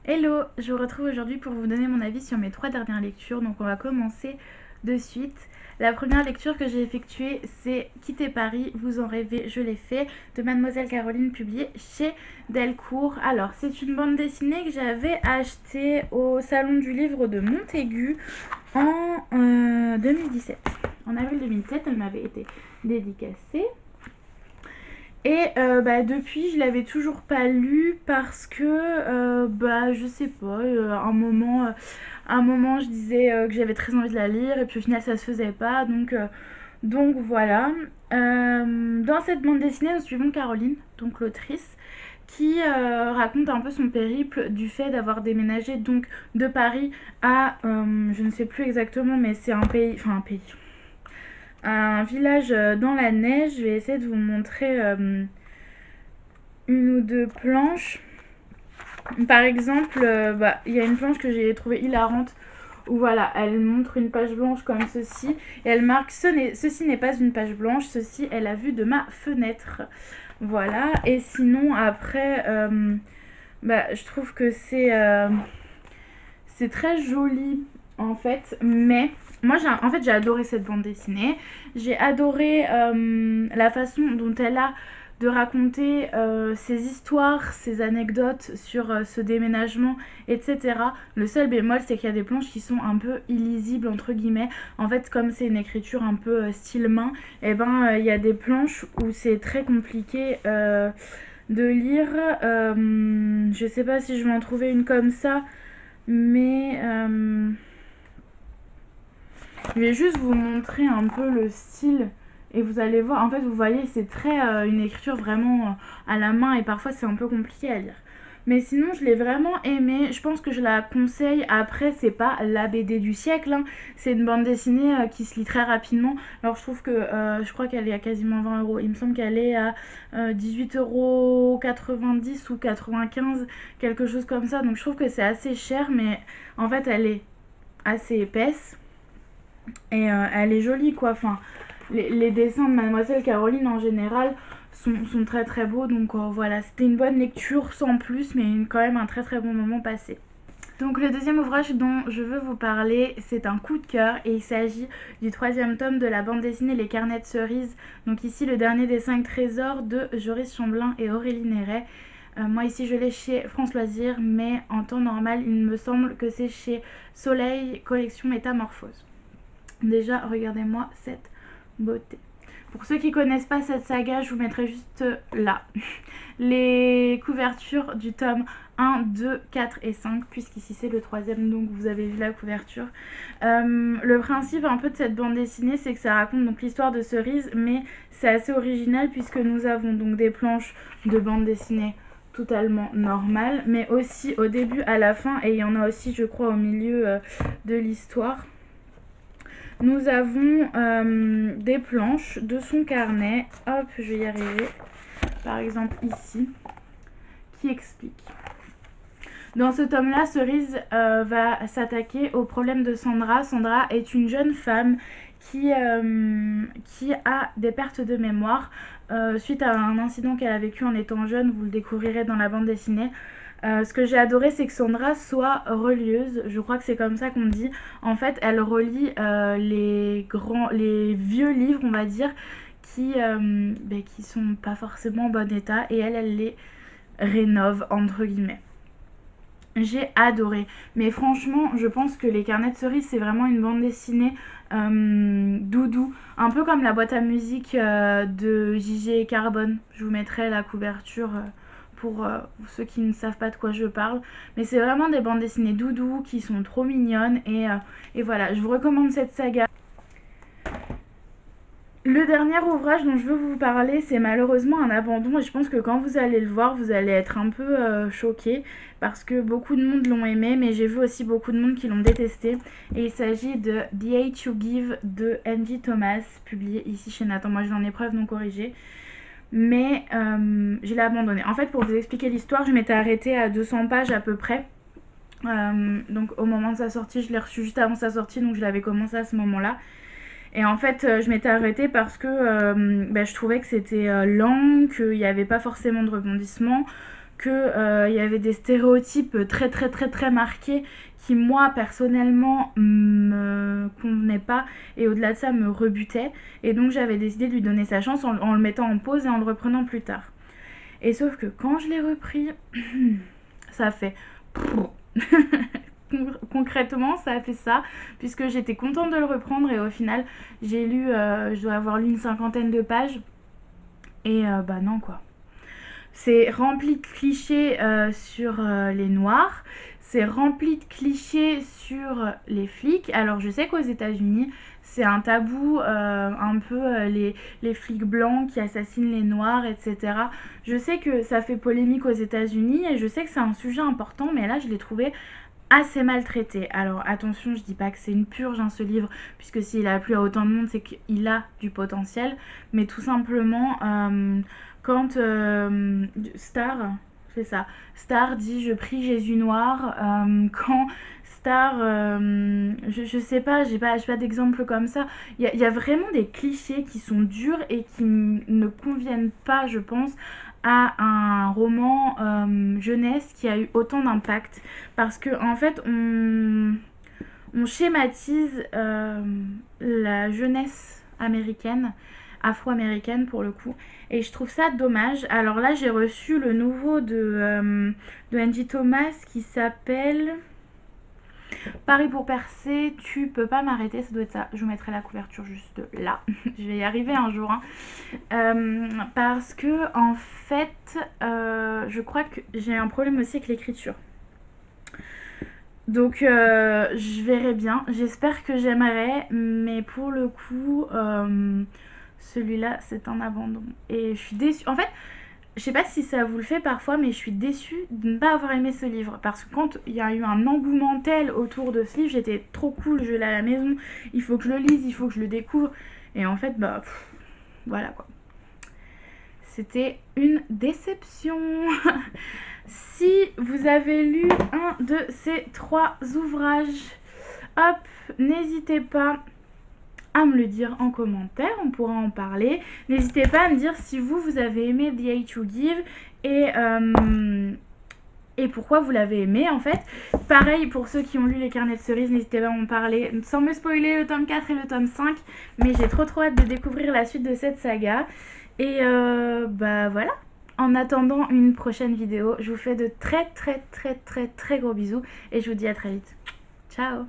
Hello, je vous retrouve aujourd'hui pour vous donner mon avis sur mes 3 dernières lectures. Donc on va commencer de suite. La première lecture que j'ai effectuée, c'est Quitter Paris, vous en rêvez, je l'ai fait, de Mademoiselle Caroline, publiée chez Delcourt. Alors, c'est une bande dessinée que j'avais achetée au Salon du Livre de Montaigu en 2017. En avril 2017, elle m'avait été dédicacée. Et depuis, je l'avais toujours pas lu parce que, je sais pas, un moment, je disais que j'avais très envie de la lire et puis au final, ça se faisait pas. Donc voilà. Dans cette bande dessinée, nous suivons Caroline, donc l'autrice, qui raconte un peu son périple du fait d'avoir déménagé donc de Paris à, je ne sais plus exactement, mais c'est un village dans la neige. Je vais essayer de vous montrer une ou deux planches. Par exemple, il y a une planche que j'ai trouvée hilarante où voilà, elle montre une page blanche comme ceci et elle marque ceci n'est pas une page blanche, ceci est la vue de ma fenêtre. Voilà, et sinon après, je trouve que c'est très joli en fait, mais moi j'ai adoré cette bande dessinée. J'ai adoré la façon dont elle a de raconter ses histoires, ses anecdotes sur ce déménagement, etc. Le seul bémol, c'est qu'il y a des planches qui sont un peu illisibles, entre guillemets. En fait, comme c'est une écriture un peu style main, il y a des planches où c'est très compliqué de lire. Je sais pas si je vais en trouver une comme ça, mais je vais juste vous montrer un peu le style et vous allez voir. En fait, vous voyez, c'est très une écriture vraiment à la main et parfois c'est un peu compliqué à lire. Mais sinon, je l'ai vraiment aimée. Je pense que je la conseille. Après, c'est pas la BD du siècle, hein. C'est une bande dessinée qui se lit très rapidement. Alors, je trouve que je crois qu'elle est à quasiment 20 €. Il me semble qu'elle est à 18,90 € ou 95, quelque chose comme ça. Donc, je trouve que c'est assez cher, mais en fait, elle est assez épaisse. Et elle est jolie quoi, enfin les dessins de Mademoiselle Caroline en général sont très très beaux. Donc voilà, c'était une bonne lecture sans plus, mais quand même un très très bon moment passé. Donc le deuxième ouvrage dont je veux vous parler, c'est un coup de cœur et il s'agit du 3e tome de la bande dessinée Les Carnets de Cerises. Donc ici le dernier des 5 trésors de Joris Chamblin et Aurélie Néret. Moi ici je l'ai chez France Loisirs, mais en temps normal il me semble que c'est chez Soleil Collection Métamorphose. Déjà, regardez-moi cette beauté. Pour ceux qui ne connaissent pas cette saga, je vous mettrai juste là les couvertures du tome 1, 2, 4 et 5, puisqu'ici c'est le 3e, donc vous avez vu la couverture. Le principe un peu de cette bande dessinée, c'est que ça raconte donc l'histoire de Cerise, mais c'est assez original puisque nous avons donc des planches de bande dessinée totalement normales, mais aussi au début, à la fin, et il y en a aussi je crois au milieu de l'histoire. Nous avons des planches de son carnet, hop, je vais y arriver, par exemple ici, qui explique. Dans ce tome-là, Cerise va s'attaquer au problème de Sandra. Sandra est une jeune femme qui a des pertes de mémoire suite à un incident qu'elle a vécu en étant jeune. Vous le découvrirez dans la bande dessinée. Ce que j'ai adoré, c'est que Sandra soit relieuse. Je crois que c'est comme ça qu'on dit. En fait, elle relit les vieux livres, on va dire, qui sont pas forcément en bon état, et elle les rénove entre guillemets. J'ai adoré, mais franchement je pense que Les Carnets de Cerises, c'est vraiment une bande dessinée doudou, un peu comme la boîte à musique de Gigi et Carbone. Je vous mettrai la couverture pour ceux qui ne savent pas de quoi je parle, mais c'est vraiment des bandes dessinées doudou qui sont trop mignonnes, et voilà, je vous recommande cette saga. Le dernier ouvrage dont je veux vous parler, c'est malheureusement un abandon, et je pense que quand vous allez le voir, vous allez être un peu choqués parce que beaucoup de monde l'ont aimé, mais j'ai vu aussi beaucoup de monde qui l'ont détesté. Et il s'agit de The Hate You Give de Angie Thomas, publié ici chez Nathan. Moi, je l'en ai preuve non corrigée, mais je l'ai abandonné. En fait, pour vous expliquer l'histoire, je m'étais arrêtée à 200 pages à peu près. Donc au moment de sa sortie, je l'ai reçu juste avant sa sortie, donc je l'avais commencé à ce moment-là. Et en fait, je m'étais arrêtée parce que je trouvais que c'était lent, qu'il n'y avait pas forcément de rebondissement, que y avait des stéréotypes très très très très marqués qui moi personnellement me convenaient pas et au-delà de ça me rebutaient, et donc j'avais décidé de lui donner sa chance en le mettant en pause et en le reprenant plus tard. Et sauf que quand je l'ai repris, ça a fait concrètement ça a fait ça, puisque j'étais contente de le reprendre et au final j'ai lu, je dois avoir lu une 50aine de pages et bah non quoi. C'est rempli de clichés sur les noirs, c'est rempli de clichés sur les flics. Alors je sais qu'aux États-Unis c'est un tabou, un peu les flics blancs qui assassinent les noirs, etc. Je sais que ça fait polémique aux États-Unis et je sais que c'est un sujet important, mais là je l'ai trouvé assez maltraité. Alors attention, je dis pas que c'est une purge ce livre, puisque s'il a plu à autant de monde c'est qu'il a du potentiel, mais tout simplement quand Star, c'est ça, Star dit je prie Jésus noir, quand Star, je sais pas, j'ai pas d'exemple comme ça. Il y a vraiment des clichés qui sont durs et qui ne conviennent pas, je pense, à un roman jeunesse qui a eu autant d'impact, parce que en fait on schématise la jeunesse américaine, afro-américaine pour le coup, et je trouve ça dommage. Alors là j'ai reçu le nouveau de Angie Thomas qui s'appelle Paris pour percer, tu peux pas m'arrêter, ça doit être ça. Je vous mettrai la couverture juste là. Je vais y arriver un jour. Parce que en fait, je crois que j'ai un problème aussi avec l'écriture. Donc je verrai bien. J'espère que j'aimerais, mais pour le coup, celui-là c'est un abandon. Et je suis déçue. En fait, je sais pas si ça vous le fait parfois, mais je suis déçue de ne pas avoir aimé ce livre. Parce que quand il y a eu un engouement tel autour de ce livre, j'étais trop cool, je l'ai à la maison, il faut que je le lise, il faut que je le découvre. Et en fait, bah, voilà quoi. C'était une déception. Si vous avez lu un de ces 3 ouvrages, hop, n'hésitez pas à me le dire en commentaire, on pourra en parler. N'hésitez pas à me dire si vous avez aimé The Hate You Give et pourquoi vous l'avez aimé en fait. Pareil pour ceux qui ont lu les carnets de cerises, n'hésitez pas à m'en parler sans me spoiler le tome 4 et le tome 5, mais j'ai trop hâte de découvrir la suite de cette saga. Et bah voilà, en attendant une prochaine vidéo, je vous fais de très gros bisous et je vous dis à très vite. Ciao.